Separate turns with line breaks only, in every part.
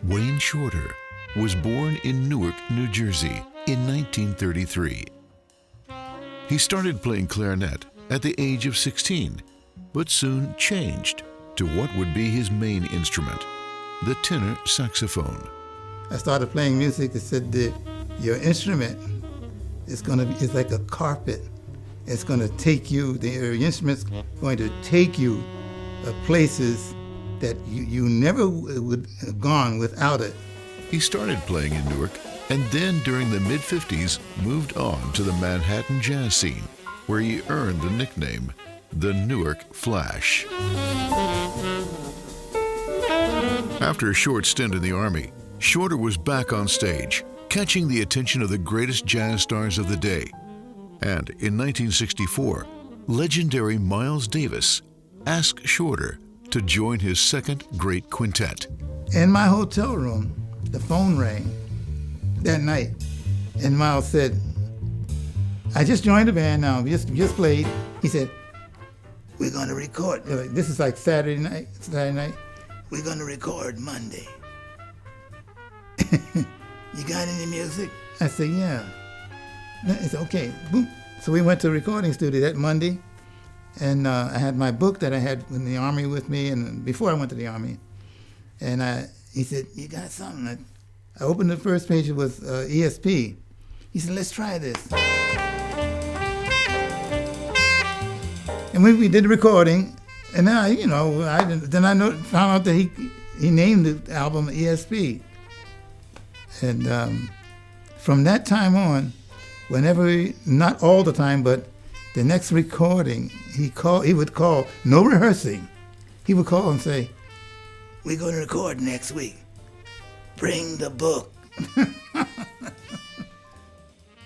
Wayne Shorter was born in Newark, New Jersey in 1933. He started playing clarinet at the age of 16, but soon changed to what would be his main instrument, the tenor saxophone.
I started playing music. They said that your instrument is like a carpet. It's going to take you, your instrument's going to take you places that you never would have gone without it.
He started playing in Newark and then during the mid-50s moved on to the Manhattan jazz scene, where he earned the nickname the Newark Flash. After a short stint in the Army, Shorter was back on stage, catching the attention of the greatest jazz stars of the day. And in 1964, legendary Miles Davis asked Shorter to join his second great quintet.
In my hotel room, the phone rang that night, and Miles said, "I just joined the band now, just played." He said, "We're going to record." This is like Saturday night. "We're going to record Monday." "You got any music?" I said, "Yeah." He said, "Okay." Boom. So we went to the recording studio that Monday, and I had my book that I had in the Army with me, and before I went to the Army. And he said, "You got something?" I opened the first page. It was ESP. He said, "Let's try this." And we did the recording, and then found out that he named the album ESP. And from that time on, whenever, not all the time, but the next recording, he would call, no rehearsing. He would call and say, "We're going to record next week. Bring the book."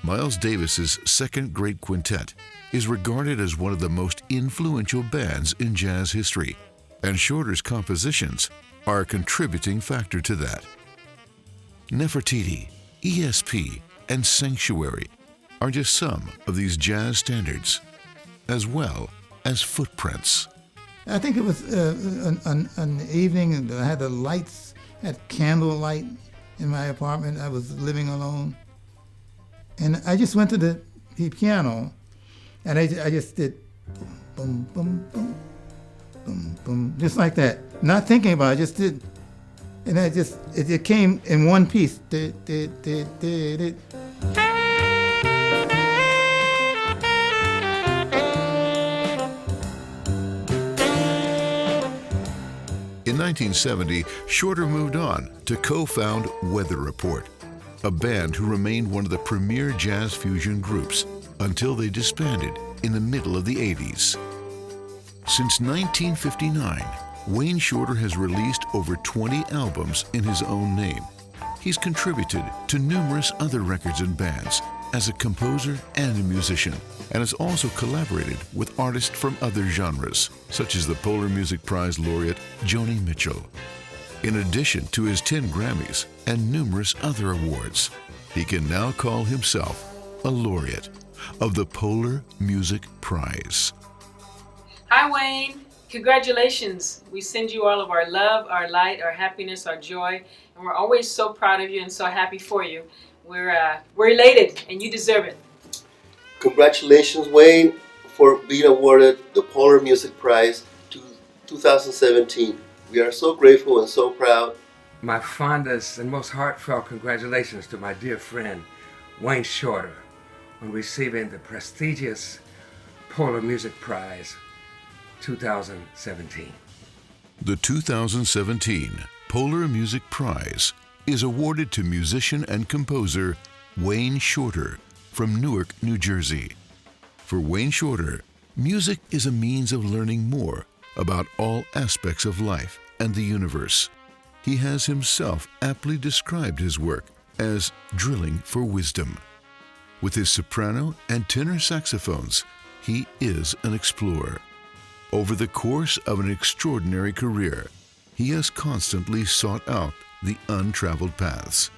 Miles Davis's second great quintet is regarded as one of the most influential bands in jazz history, and Shorter's compositions are a contributing factor to that. Nefertiti, ESP, and Sanctuary are just some of these jazz standards, as well as footprints.
I think it was an evening, and I had the lights, had candlelight in my apartment. I was living alone. And I just went to the piano, and I just did boom, boom, boom, boom, boom, just like that. Not thinking about it, just did. And it came in one piece.
In 1970, Shorter moved on to co-found Weather Report, a band who remained one of the premier jazz fusion groups until they disbanded in the middle of the 80s. Since 1959, Wayne Shorter has released over 20 albums in his own name. He's contributed to numerous other records and bands as a composer and a musician, and has also collaborated with artists from other genres, such as the Polar Music Prize laureate Joni Mitchell. In addition to his 10 Grammys and numerous other awards, he can now call himself a laureate of the Polar Music Prize.
Hi, Wayne. Congratulations. We send you all of our love, our light, our happiness, our joy, and we're always so proud of you and so happy for you. We're elated, and you deserve it.
Congratulations, Wayne, for being awarded the Polar Music Prize 2017. We are so grateful and so proud.
My fondest and most heartfelt congratulations to my dear friend, Wayne Shorter, on receiving the prestigious Polar Music Prize 2017.
The 2017 Polar Music Prize is awarded to musician and composer Wayne Shorter from Newark, New Jersey. For Wayne Shorter, music is a means of learning more about all aspects of life and the universe. He has himself aptly described his work as drilling for wisdom. With his soprano and tenor saxophones, he is an explorer. Over the course of an extraordinary career, he has constantly sought out the untraveled paths.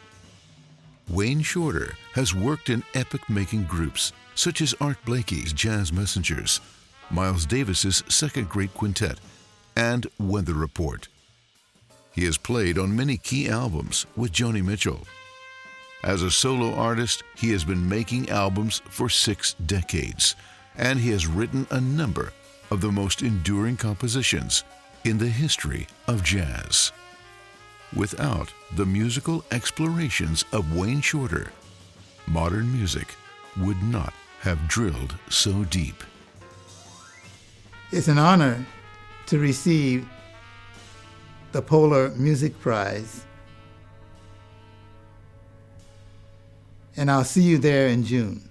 Wayne Shorter has worked in epoch-making groups such as Art Blakey's Jazz Messengers, Miles Davis's second great quintet, and Weather Report. He has played on many key albums with Joni Mitchell. As a solo artist, he has been making albums for 6 decades, and he has written a number of the most enduring compositions in the history of jazz. Without the musical explorations of Wayne Shorter, modern music would not have drilled so deep.
It's an honor to receive the Polar Music Prize, and I'll see you there in June.